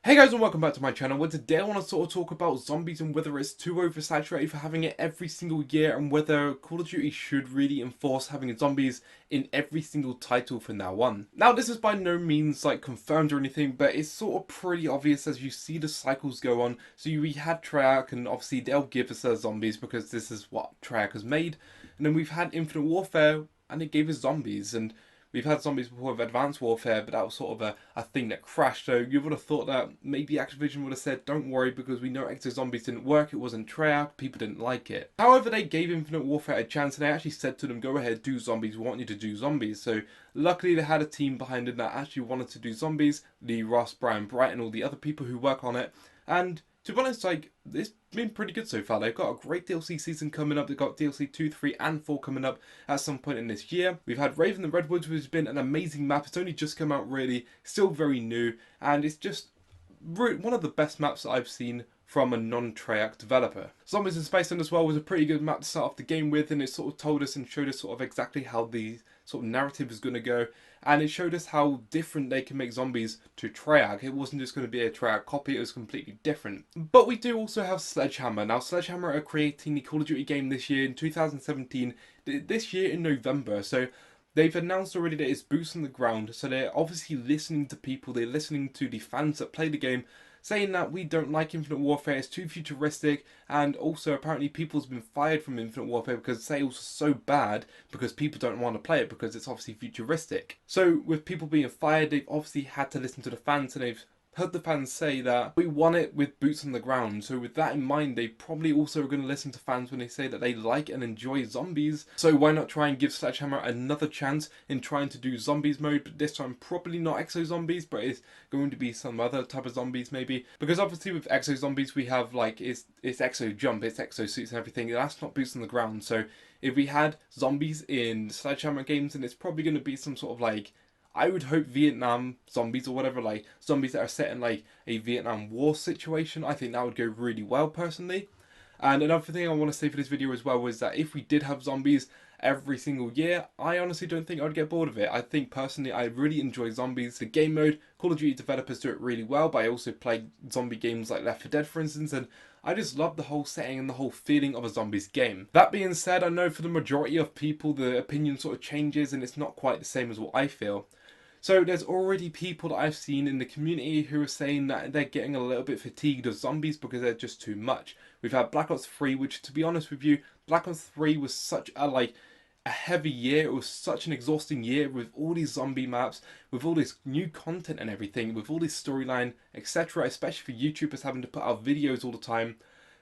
Hey guys, and welcome back to my channel, where today I want to sort of talk about zombies and whether it's too oversaturated for having it every single year, and whether Call of Duty should really enforce having zombies in every single title from now on. Now, this is by no means like confirmed or anything, but it's sort of pretty obvious as you see the cycles go on. So we had Treyarch, and obviously they'll give us their zombies because this is what Treyarch has made. And then we've had Infinite Warfare, and it gave us zombies, and we've had zombies before with Advanced Warfare, but that was sort of a thing that crashed. So you would have thought that maybe Activision would have said, don't worry, because we know Exo Zombies didn't work, it wasn't Treyarch, people didn't like it. However, they gave Infinite Warfare a chance, and they actually said to them, go ahead, do zombies, we want you to do zombies. So luckily they had a team behind it that actually wanted to do zombies, Lee, Ross, Brian, Bright, and all the other people who work on it. And to be honest, like, it's been pretty good so far. They've got a great DLC season coming up. They've got DLC 2, 3, and 4 coming up at some point in this year. We've had Rave in the Redwoods, which has been an amazing map. It's only just come out, really. Still very new. And it's just one of the best maps that I've seen from a non-Treyarch developer. Zombies in Spaceland as well was a pretty good map to start off the game with, and it sort of told us and showed us sort of exactly how the sort of narrative is going to go, and it showed us how different they can make zombies to Treyarch. It wasn't just going to be a Treyarch copy, it was completely different. But we do also have Sledgehammer. Now, Sledgehammer are creating the Call of Duty game this year in 2017, this year in November, so they've announced already that it's boots on the ground, so they're obviously listening to people, they're listening to the fans that play the game, saying that we don't like Infinite Warfare, it's too futuristic, and also apparently people's been fired from Infinite Warfare because sales are so bad because people don't want to play it because it's obviously futuristic. So with people being fired, they've obviously had to listen to the fans, and they've heard the fans say that we want it with boots on the ground. So with that in mind, they probably also are going to listen to fans when they say that they like and enjoy zombies. So why not try and give Sledgehammer another chance in trying to do zombies mode, but this time probably not exo zombies, but it's going to be some other type of zombies maybe. Because obviously with exo zombies we have like it's exo jump, it's exo suits and everything. That's not boots on the ground. So if we had zombies in Sledgehammer games, then it's probably going to be some sort of like, I would hope Vietnam zombies or whatever, like zombies that are set in like a Vietnam War situation. I think that would go really well personally. And another thing I want to say for this video as well was that if we did have zombies every single year, I honestly don't think I'd get bored of it. I think personally I really enjoy zombies. The game mode, Call of Duty developers do it really well, but I also play zombie games like Left 4 Dead for instance, and I just love the whole setting and the whole feeling of a zombies game. That being said, I know for the majority of people the opinion sort of changes and it's not quite the same as what I feel. So there's already people that I've seen in the community who are saying that they're getting a little bit fatigued of zombies because they're just too much. We've had Black Ops 3, which to be honest with you, Black Ops 3 was such a heavy year. It was such an exhausting year with all these zombie maps, with all this new content and everything, with all this storyline, etc. Especially for YouTubers having to put out videos all the time,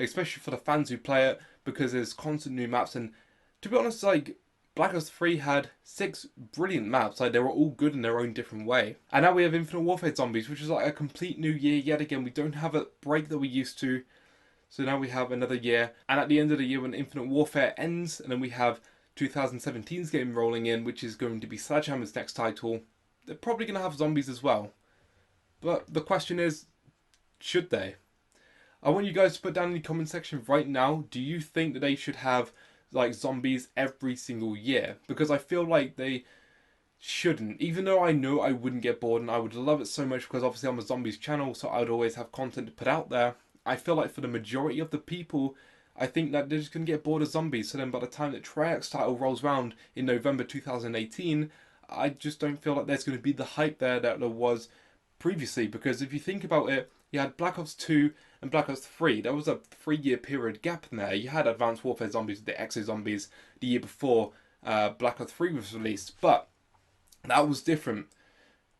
especially for the fans who play it, because there's constant new maps. And to be honest, like, Black Ops 3 had 6 brilliant maps, like they were all good in their own different way. And now we have Infinite Warfare Zombies, which is like a complete new year yet again. We don't have a break that we used to, so now we have another year. And at the end of the year when Infinite Warfare ends, and then we have 2017's game rolling in, which is going to be Sledgehammer's next title, they're probably going to have zombies as well. But the question is, should they? I want you guys to put down in the comment section right now, do you think that they should have like zombies every single year? Because I feel like they shouldn't, even though I know I wouldn't get bored and I would love it so much because obviously I'm a zombies channel, so I would always have content to put out there. I feel like for the majority of the people, I think that they're just going to get bored of zombies, so then by the time that Treyarch's title rolls around in November 2018, I just don't feel like there's going to be the hype there that there was previously. Because if you think about it, you had Black Ops 2 and Black Ops 3. There was a 3-year period gap in there. You had Advanced Warfare Zombies, the Exo Zombies, the year before Black Ops 3 was released. But that was different.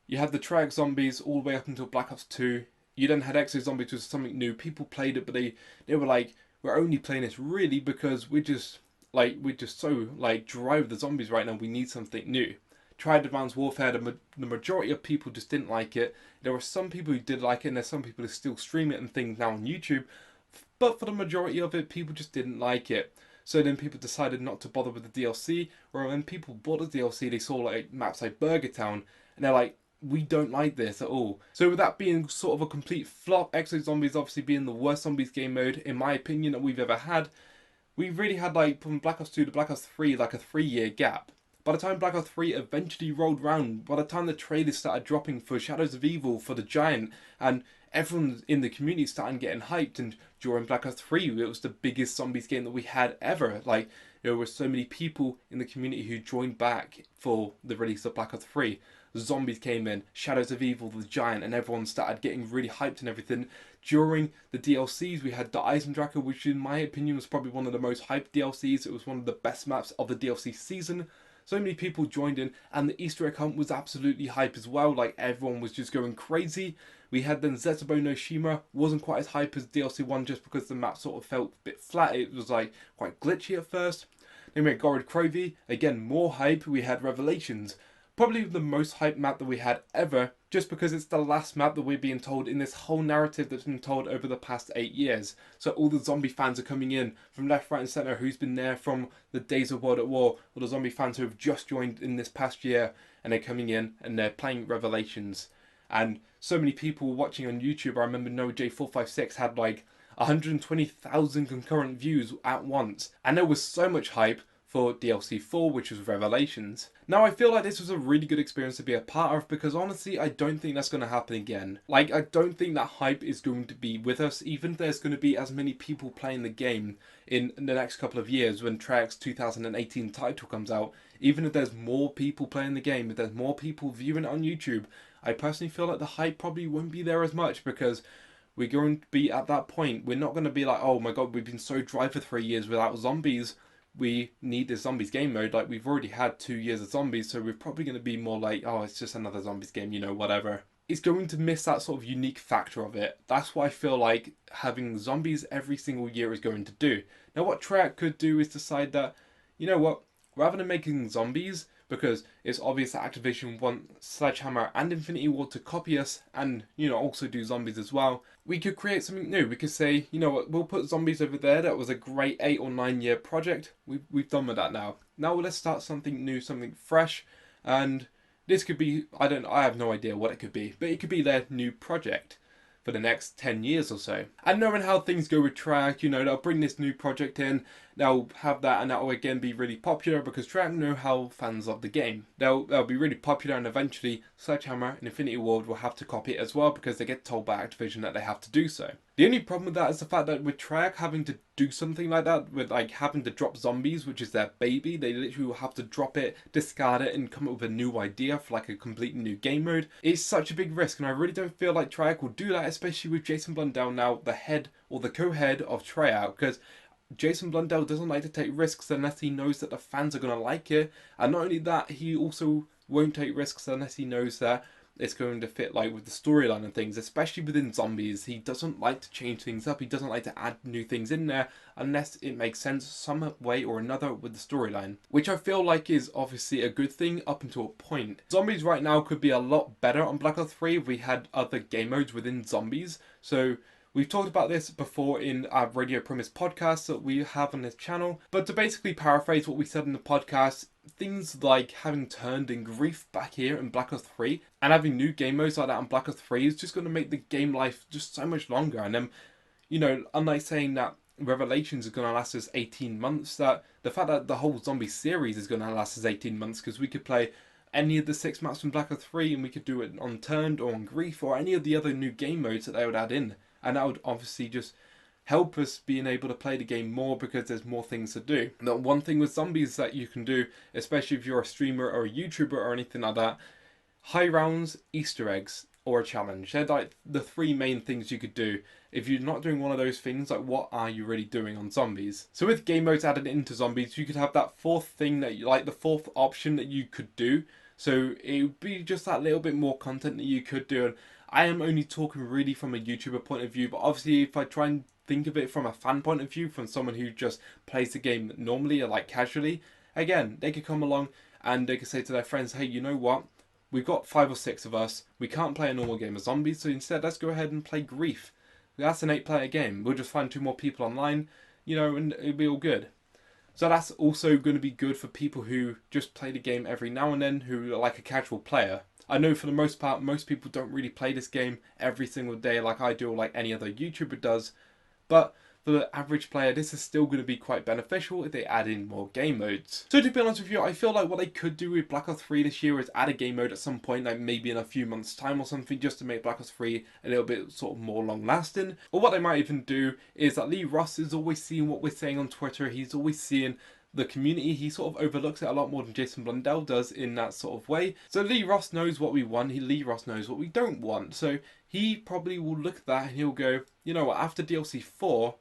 You had the Treyarch Zombies all the way up until Black Ops 2. You then had Exo Zombies, which was something new. People played it, but they were like, we're only playing this really because we're just so like dry with the zombies right now. We need something new. Tried Advanced Warfare, the majority of people just didn't like it. There were some people who did like it, and there's some people who still stream it and things now on YouTube. But for the majority of it, people just didn't like it. So then people decided not to bother with the DLC. Or when people bought the DLC, they saw like maps like Burger Town, and they're like, we don't like this at all. So with that being sort of a complete flop, Exo Zombies obviously being the worst zombies game mode, in my opinion, that we've ever had, we really had like from Black Ops 2 to Black Ops 3 like a 3-year gap. By the time Black Ops 3 eventually rolled round, by the time the trailers started dropping for Shadows of Evil, for the Giant, and everyone in the community started getting hyped, and during Black Ops 3 it was the biggest zombies game that we had ever. Like, there were so many people in the community who joined back for the release of Black Ops 3. Zombies came in, Shadows of Evil, the Giant, and everyone started getting really hyped and everything. During the DLCs, we had the Eisendrache, which in my opinion was probably one of the most hyped DLCs. It was one of the best maps of the DLC season. So many people joined in, and the Easter egg hunt was absolutely hype as well. Like, everyone was just going crazy. We had then Zetsubou No Shima, wasn't quite as hype as DLC 1 just because the map sort of felt a bit flat. It was like quite glitchy at first. Then we had Gorod Krovi, again more hype. We had Revelations, probably the most hyped map that we had ever, just because it's the last map that we're being told in this whole narrative that's been told over the past 8 years. So all the zombie fans are coming in from left, right and centre, who's been there from the days of World at War, all the zombie fans who have just joined in this past year, and they're coming in and they're playing Revelations. And so many people watching on YouTube. I remember NoJ456 had like 120,000 concurrent views at once, and there was so much hype for DLC 4, which was Revelations. Now, I feel like this was a really good experience to be a part of, because honestly, I don't think that's going to happen again. Like, I don't think that hype is going to be with us, even if there's going to be as many people playing the game in the next couple of years when Treyarch's 2018 title comes out. Even if there's more people playing the game, if there's more people viewing it on YouTube, I personally feel like the hype probably won't be there as much, because we're going to be at that point. We're not going to be like, oh my god, we've been so dry for 3 years without zombies. We need this zombies game mode. Like, we've already had 2 years of zombies, so we're probably going to be more like, oh, it's just another zombies game, you know, whatever. It's going to miss that sort of unique factor of it. That's what I feel like having zombies every single year is going to do. Now, what Treyarch could do is decide that, you know what, rather than making zombies, because it's obvious that Activision want Sledgehammer and Infinity Ward to copy us and, you know, also do zombies as well, we could create something new. We could say, you know what, we'll put zombies over there. That was a great 8 or 9 year project. We've done with that now. Now let's start something new, something fresh, and this could be, I have no idea what it could be, but it could be their new project for the next 10 years or so. And knowing how things go with Treyarch, you know, they'll bring this new project in, they'll have that, and that'll again be really popular because Treyarch know how fans love the game. They'll be really popular, and eventually Sledgehammer and Infinity Ward will have to copy it as well because they get told by Activision that they have to do so. The only problem with that is the fact that with Treyarch having to do something like that, with like having to drop zombies, which is their baby, they literally will have to drop it, discard it, and come up with a new idea for like a completely new game mode. It's such a big risk, and I really don't feel like Treyarch will do that, especially with Jason Blundell now the head or the co-head of Treyarch, because Jason Blundell doesn't like to take risks unless he knows that the fans are going to like it. And not only that, he also won't take risks unless he knows that it's going to fit like with the storyline and things, especially within zombies. He doesn't like to change things up. He doesn't like to add new things in there unless it makes sense some way or another with the storyline, which I feel like is obviously a good thing up until a point. Zombies right now could be a lot better on Black Ops 3 if we had other game modes within zombies. So we've talked about this before in our Radio Premise podcast that we have on this channel, but to basically paraphrase what we said in the podcast, things like having turned in grief back here in Black Ops 3 and having new game modes like that on Black Ops 3 is just going to make the game life just so much longer. And then, you know, unlike saying that Revelations is going to last us 18 months, that the fact that the whole zombie series is going to last us 18 months, because we could play any of the 6 maps from Black Ops 3 and we could do it on Turned or on Grief or any of the other new game modes that they would add in. And that would obviously just help us being able to play the game more because there's more things to do. Now, one thing with zombies that you can do, especially if you're a streamer or a YouTuber or anything like that, high rounds, Easter eggs, or a challenge. They're like the 3 main things you could do. If you're not doing one of those things, like what are you really doing on zombies? So with game modes added into zombies, you could have that 4th thing that you like, the 4th option that you could do. So it would be just that little bit more content that you could do. And I am only talking really from a YouTuber point of view, but obviously if I try and think of it from a fan point of view, from someone who just plays the game normally or like casually, again, they could come along and they could say to their friends, hey, you know what? We've got 5 or 6 of us. We can't play a normal game of zombies, so instead let's go ahead and play Grief. That's an 8-player game. We'll just find 2 more people online, you know, and it'll be all good. So that's also going to be good for people who just play the game every now and then, who are like a casual player. I know for the most part, most people don't really play this game every single day like I do or like any other YouTuber does. But for the average player, this is still going to be quite beneficial if they add in more game modes. So to be honest with you, I feel like what they could do with Black Ops 3 this year is add a game mode at some point, like maybe in a few months time or something, just to make Black Ops 3 a little bit sort of more long lasting. Or what they might even do is that Lee Russ is always seeing what we're saying on Twitter, he's always seeing the community, he sort of overlooks it a lot more than Jason Blundell does in that sort of way. So Lee Russ knows what we want, Lee Russ knows what we don't want. So he probably will look at that and he'll go, you know what, after DLC 4,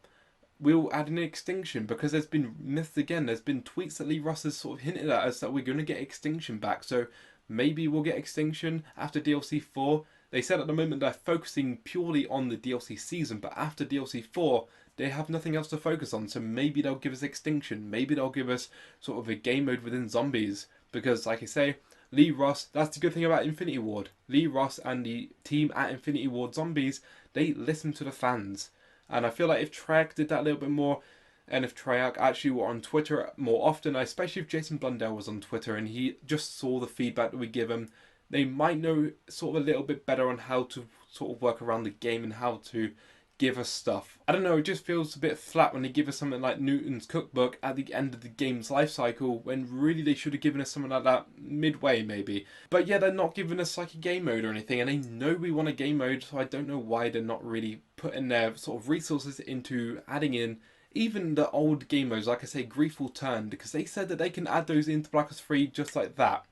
we'll add an extinction, because there's been myths again, there's been tweets that Lee Russ has sort of hinted at us that we're going to get extinction back. So maybe we'll get extinction after DLC 4. They said at the moment they're focusing purely on the DLC season, but after DLC 4, they have nothing else to focus on, so maybe they'll give us extinction, maybe they'll give us sort of a game mode within zombies, because like I say, Lee Russ, that's the good thing about Infinity Ward. Lee Russ and the team at Infinity Ward Zombies, they listen to the fans. And I feel like if Treyarch did that a little bit more, and if Treyarch actually were on Twitter more often, especially if Jason Blundell was on Twitter and he just saw the feedback that we give him, they might know sort of a little bit better on how to sort of work around the game and how to give us stuff. I don't know, it just feels a bit flat when they give us something like Newton's Cookbook at the end of the game's life cycle, when really they should have given us something like that midway maybe. But yeah, they're not giving us like a game mode or anything, and they know we want a game mode, so I don't know why they're not really putting their sort of resources into adding in even the old game modes, like I say, Grief Returned, because they said that they can add those into Black Ops 3 just like that.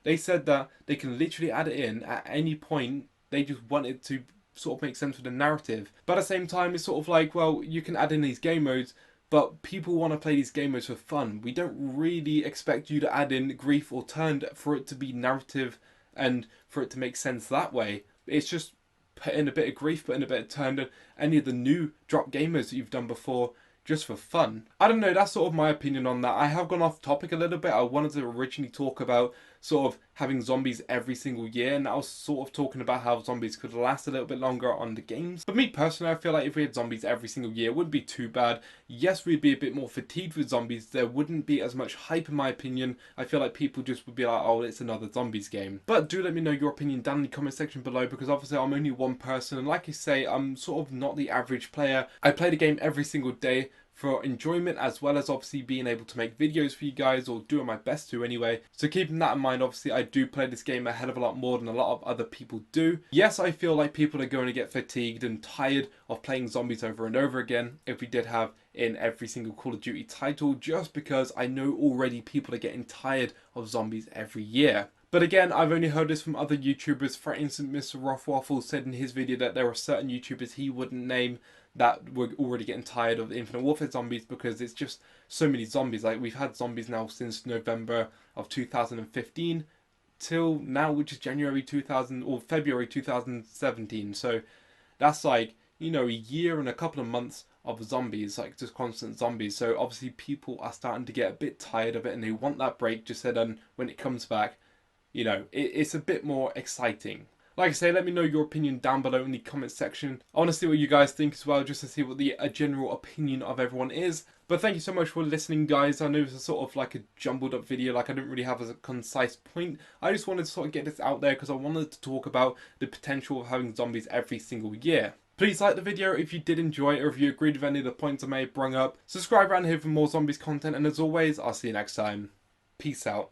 They said that they can literally add it in at any point, they just want it to sort of make sense with the narrative. But at the same time, it's sort of like, well, you can add in these game modes, but people want to play these game modes for fun. We don't really expect you to add in Grief Returned for it to be narrative and for it to make sense that way. It's just put in a bit of Grief, put in a bit of Turned, and any of the new drop game modes that you've done before, just for fun. I don't know, that's sort of my opinion on that. I have gone off topic a little bit. I wanted to originally talk about sort of having zombies every single year, and I was sort of talking about how zombies could last a little bit longer on the games. But me personally, I feel like if we had zombies every single year, it wouldn't be too bad. Yes, we'd be a bit more fatigued with zombies. There wouldn't be as much hype in my opinion. I feel like people just would be like, oh, it's another zombies game. But do let me know your opinion down in the comment section below, because obviously I'm only one person, and like I say, I'm sort of not the average player. I play the game every single day for enjoyment, as well as obviously being able to make videos for you guys, or doing my best to anyway. So keeping that in mind, obviously I do play this game a hell of a lot more than a lot of other people do. Yes, I feel like people are going to get fatigued and tired of playing zombies over and over again if we did have in every single Call of Duty title, just because I know already people are getting tired of zombies every year. But again, I've only heard this from other YouTubers. For instance, Mr. Rothwaffle said in his video that there are certain YouTubers he wouldn't name that were already getting tired of Infinite Warfare zombies, because it's just so many zombies. Like, we've had zombies now since November of 2015 till now, which is January 2000 or February 2017. So that's like, you know, a year and a couple of months of zombies, like just constant zombies. So obviously people are starting to get a bit tired of it, and they want that break, just so then when it comes back, you know, it's a bit more exciting. Like I say, let me know your opinion down below in the comment section. I want to see what you guys think as well, just to see what the general opinion of everyone is. But thank you so much for listening, guys. I know this is sort of like a jumbled up video, like I didn't really have a concise point. I just wanted to sort of get this out there because I wanted to talk about the potential of having zombies every single year. Please like the video if you did enjoy it, or if you agreed with any of the points I may have brung up. Subscribe around here for more zombies content, and as always, I'll see you next time. Peace out.